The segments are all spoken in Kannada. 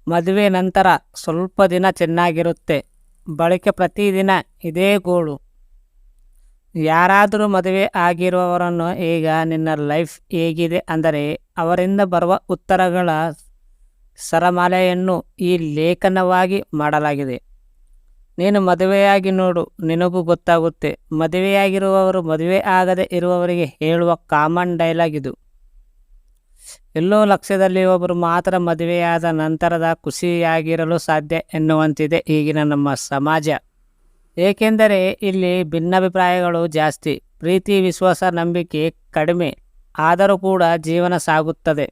ಮದುವೆ ನಂತರ ಸ್ವಲ್ಪ ದಿನ ಚೆನ್ನಾಗಿರುತ್ತೆ, ಬಳಿಕ ಪ್ರತಿದಿನ ಇದೇ ಗೋಳು. ಯಾರಾದರೂ ಮದುವೆ ಆಗಿರುವವರನ್ನು ಈಗ ನಿನ್ನ ಲೈಫ್ ಹೇಗಿದೆ ಅಂದರೆ ಅವರಿಂದ ಬರುವ ಉತ್ತರಗಳ ಸರಮಾಲೆಯನ್ನು ಈ ಲೇಖನವಾಗಿ ಮಾಡಲಾಗಿದೆ. ನೀನು ಮದುವೆಯಾಗಿ ನೋಡು, ನಿನಗೂ ಗೊತ್ತಾಗುತ್ತೆ. ಮದುವೆಯಾಗಿರುವವರು ಮದುವೆ ಆಗದೆ ಇರುವವರಿಗೆ ಹೇಳುವ ಕಾಮನ್ ಡೈಲಾಗ್ ಇದು. ಎಲ್ಲೋ ಲಕ್ಷ್ಯದಲ್ಲಿ ಒಬ್ಬರು ಮಾತ್ರ ಮದುವೆಯಾದ ನಂತರದ ಖುಷಿಯಾಗಿರಲು ಸಾಧ್ಯ ಎನ್ನುವಂತಿದೆ ಈಗಿನ ನಮ್ಮ ಸಮಾಜ. ಏಕೆಂದರೆ ಇಲ್ಲಿ ಭಿನ್ನಾಭಿಪ್ರಾಯಗಳು ಜಾಸ್ತಿ, ಪ್ರೀತಿ ವಿಶ್ವಾಸ ನಂಬಿಕೆ ಕಡಿಮೆ. ಆದರೂ ಕೂಡ ಜೀವನ ಸಾಗುತ್ತದೆ.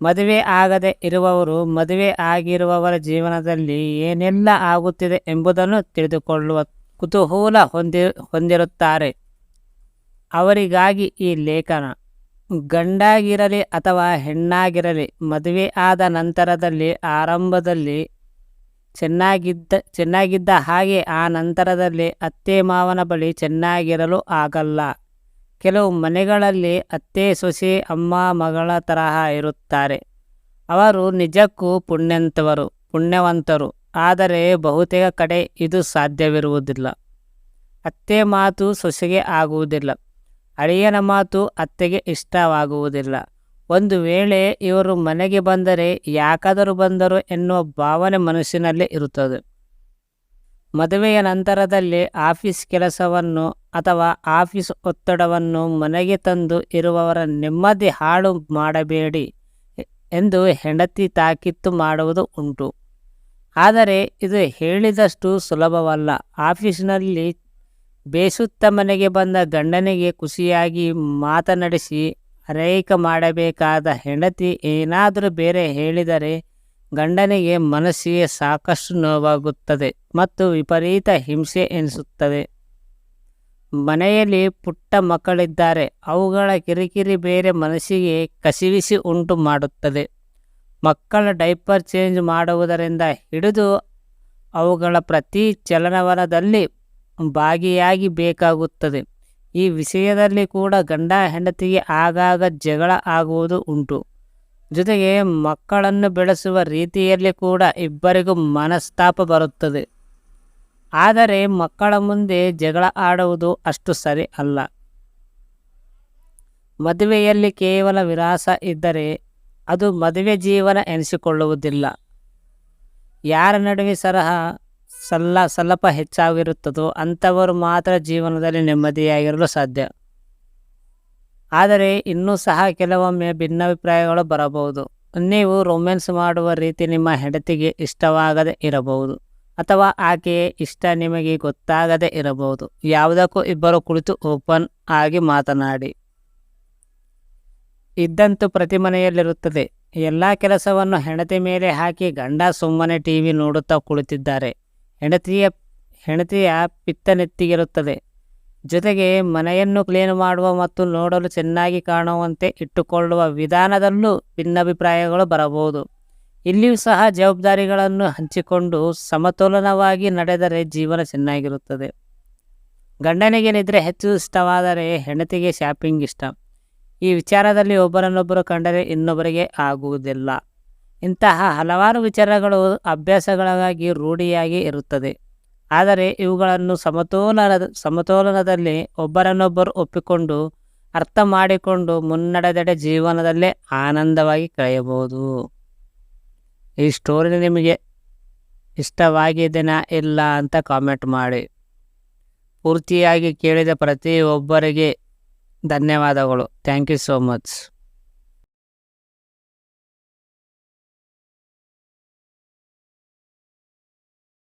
ಮದುವೆ ಆಗದೆ ಇರುವವರು ಮದುವೆ ಆಗಿರುವವರ ಜೀವನದಲ್ಲಿ ಏನೆಲ್ಲ ಆಗುತ್ತಿದೆ ಎಂಬುದನ್ನು ತಿಳಿದುಕೊಳ್ಳುವ ಕುತೂಹಲ ಹೊಂದಿರುತ್ತಾರೆ. ಅವರಿಗಾಗಿ ಈ ಲೇಖನ. ಗಂಡಾಗಿರಲಿ ಅಥವಾ ಹೆಣ್ಣಾಗಿರಲಿ, ಮದುವೆ ಆದ ನಂತರದಲ್ಲಿ ಆರಂಭದಲ್ಲಿ ಚೆನ್ನಾಗಿದ್ದ ಹಾಗೆ ಆ ನಂತರದಲ್ಲಿ ಅತ್ತೆ ಮಾವನ ಬಳಿ ಚೆನ್ನಾಗಿರಲು ಆಗಲ್ಲ. ಕೆಲವು ಮನೆಗಳಲ್ಲಿ ಅತ್ತೆ ಸೊಸೆ ಅಮ್ಮ ಮಗಳ ತರಹ ಇರುತ್ತಾರೆ. ಅವರು ನಿಜಕ್ಕೂ ಪುಣ್ಯವಂತರು. ಆದರೆ ಬಹುತೇಕ ಕಡೆ ಇದು ಸಾಧ್ಯವಿರುವುದಿಲ್ಲ. ಅತ್ತೆ ಮಾತು ಸೊಸೆಗೆ ಆಗುವುದಿಲ್ಲ, ಅಳಿಯನ ಮಾತು ಅತ್ತೆಗೆ ಇಷ್ಟವಾಗುವುದಿಲ್ಲ. ಒಂದು ವೇಳೆ ಇವರು ಮನೆಗೆ ಬಂದರೆ ಯಾಕಾದರೂ ಬಂದರು ಎನ್ನುವ ಭಾವನೆ ಮನಸ್ಸಿನಲ್ಲಿ ಇರುತ್ತದೆ. ಮದುವೆಯ ನಂತರದಲ್ಲಿ ಆಫೀಸ್ ಕೆಲಸವನ್ನು ಅಥವಾ ಆಫೀಸ್ ಒತ್ತಡವನ್ನು ಮನೆಗೆ ತಂದು ಇರುವವರ ನೆಮ್ಮದಿ ಹಾಳು ಮಾಡಬೇಡಿ ಎಂದು ಹೆಂಡತಿ ತಾಕೀತು ಮಾಡುವುದು ಉಂಟು. ಆದರೆ ಇದು ಹೇಳಿದಷ್ಟು ಸುಲಭವಲ್ಲ. ಆಫೀಸಿನಲ್ಲಿ ಬೇಸುತ್ತ ಮನೆಗೆ ಬಂದ ಗಂಡನಿಗೆ ಖುಷಿಯಾಗಿ ಮಾತನಾಡಿಸಿ ಆರೈಕೆ ಮಾಡಬೇಕಾದ ಹೆಂಡತಿ ಏನಾದರೂ ಬೇರೆ ಹೇಳಿದರೆ ಗಂಡನಿಗೆ ಮನಸ್ಸಿಗೆ ಸಾಕಷ್ಟು ನೋವಾಗುತ್ತದೆ ಮತ್ತು ವಿಪರೀತ ಹಿಂಸೆ ಎನಿಸುತ್ತದೆ. ಮನೆಯಲ್ಲಿ ಪುಟ್ಟ ಮಕ್ಕಳಿದ್ದರೆ ಅವುಗಳ ಕಿರಿಕಿರಿ ಬೇರೆ ಮನಸ್ಸಿಗೆ ಕಸಿವಿಸಿ ಉಂಟು ಮಾಡುತ್ತದೆ. ಮಕ್ಕಳ ಡೈಪರ್ ಚೇಂಜ್ ಮಾಡುವುದರಿಂದ ಹಿಡಿದು ಅವುಗಳ ಪ್ರತಿ ಚಲನವಲನದಲ್ಲಿ ಭಾಗಿಯಾಗಿ ಬೇಕಾಗುತ್ತದೆ. ಈ ವಿಷಯದಲ್ಲಿ ಕೂಡ ಗಂಡ ಹೆಂಡತಿಗೆ ಆಗಾಗ ಜಗಳ ಆಗುವುದು ಉಂಟು. ಜೊತೆಗೆ ಮಕ್ಕಳನ್ನು ಬೆಳೆಸುವ ರೀತಿಯಲ್ಲಿ ಕೂಡ ಇಬ್ಬರಿಗೂ ಮನಸ್ತಾಪ ಬರುತ್ತದೆ. ಆದರೆ ಮಕ್ಕಳ ಮುಂದೆ ಜಗಳ ಆಡುವುದು ಅಷ್ಟು ಸರಿ ಅಲ್ಲ. ಮದುವೆಯಲ್ಲಿ ಕೇವಲ ವಿಲಾಸ ಇದ್ದರೆ ಅದು ಮದುವೆ ಜೀವನ ಎನಿಸಿಕೊಳ್ಳುವುದಿಲ್ಲ. ಯಾರ ನಡುವೆ ಸಲ್ಲಪ ಹೆಚ್ಚಾಗಿರುತ್ತದೋ ಅಂಥವರು ಮಾತ್ರ ಜೀವನದಲ್ಲಿ ನೆಮ್ಮದಿಯಾಗಿರಲು ಸಾಧ್ಯ. ಆದರೆ ಇನ್ನೂ ಸಹ ಕೆಲವೊಮ್ಮೆ ಭಿನ್ನಾಭಿಪ್ರಾಯಗಳು ಬರಬಹುದು. ನೀವು ರೊಮ್ಯಾನ್ಸ್ ಮಾಡುವ ರೀತಿ ನಿಮ್ಮ ಹೆಂಡತಿಗೆ ಇಷ್ಟವಾಗದೇ ಇರಬಹುದು, ಅಥವಾ ಆಕೆಯ ಇಷ್ಟ ನಿಮಗೆ ಗೊತ್ತಾಗದೇ ಇರಬಹುದು. ಯಾವುದಕ್ಕೂ ಇಬ್ಬರು ಕುಳಿತು ಓಪನ್ ಆಗಿ ಮಾತನಾಡಿ. ಇದ್ದಂತೂ ಪ್ರತಿ ಮನೆಯಲ್ಲಿರುತ್ತದೆ. ಎಲ್ಲ ಕೆಲಸವನ್ನು ಹೆಂಡತಿ ಮೇಲೆ ಹಾಕಿ ಗಂಡ ಸುಮ್ಮನೆ ಟಿವಿ ನೋಡುತ್ತಾ ಕುಳಿತಿದ್ದಾರೆ. ಹೆಂಡತಿಯ ಪಿತ್ತನೆತ್ತಿಗಿರುತ್ತದೆ. ಜೊತೆಗೆ ಮನೆಯನ್ನು ಕ್ಲೀನ್ ಮಾಡುವ ಮತ್ತು ನೋಡಲು ಚೆನ್ನಾಗಿ ಕಾಣುವಂತೆ ಇಟ್ಟುಕೊಳ್ಳುವ ವಿಧಾನದಲ್ಲೂ ಭಿನ್ನಾಭಿಪ್ರಾಯಗಳು ಬರಬಹುದು. ಇಲ್ಲಿಯೂ ಸಹ ಜವಾಬ್ದಾರಿಗಳನ್ನು ಹಂಚಿಕೊಂಡು ಸಮತೋಲನವಾಗಿ ನಡೆದರೆ ಜೀವನ ಚೆನ್ನಾಗಿರುತ್ತದೆ. ಗಂಡನಿಗೆ ನಿದ್ರೆ ಹೆಚ್ಚು ಇಷ್ಟವಾದರೆ ಹೆಂಡತಿಗೆ ಶಾಪಿಂಗ್ ಇಷ್ಟ. ಈ ವಿಚಾರದಲ್ಲಿ ಒಬ್ಬರನ್ನೊಬ್ಬರು ಕಂಡರೆ ಇನ್ನೊಬ್ಬರಿಗೆ ಆಗುವುದಿಲ್ಲ. ಇಂತಹ ಹಲವಾರು ವಿಚಾರಗಳು ಅಭ್ಯಾಸಗಳಾಗಿ ರೂಢಿಯಾಗಿ ಇರುತ್ತದೆ. ಆದರೆ ಇವುಗಳನ್ನು ಸಮತೋಲನದಲ್ಲಿ ಒಬ್ಬರನ್ನೊಬ್ಬರು ಒಪ್ಪಿಕೊಂಡು ಅರ್ಥ ಮಾಡಿಕೊಂಡು ಮುನ್ನಡೆದಡೆ ಜೀವನದಲ್ಲೇ ಆನಂದವಾಗಿ ಕಳೆಯಬಹುದು. ಈ ಸ್ಟೋರಿ ನಿಮಗೆ ಇಷ್ಟವಾಗಿದೆನಾ ಇಲ್ಲ ಅಂತ ಕಾಮೆಂಟ್ ಮಾಡಿ. ಪೂರ್ತಿಯಾಗಿ ಕೇಳಿದ ಪ್ರತಿಯೊಬ್ಬರಿಗೆ ಧನ್ಯವಾದಗಳು. Thank you so much.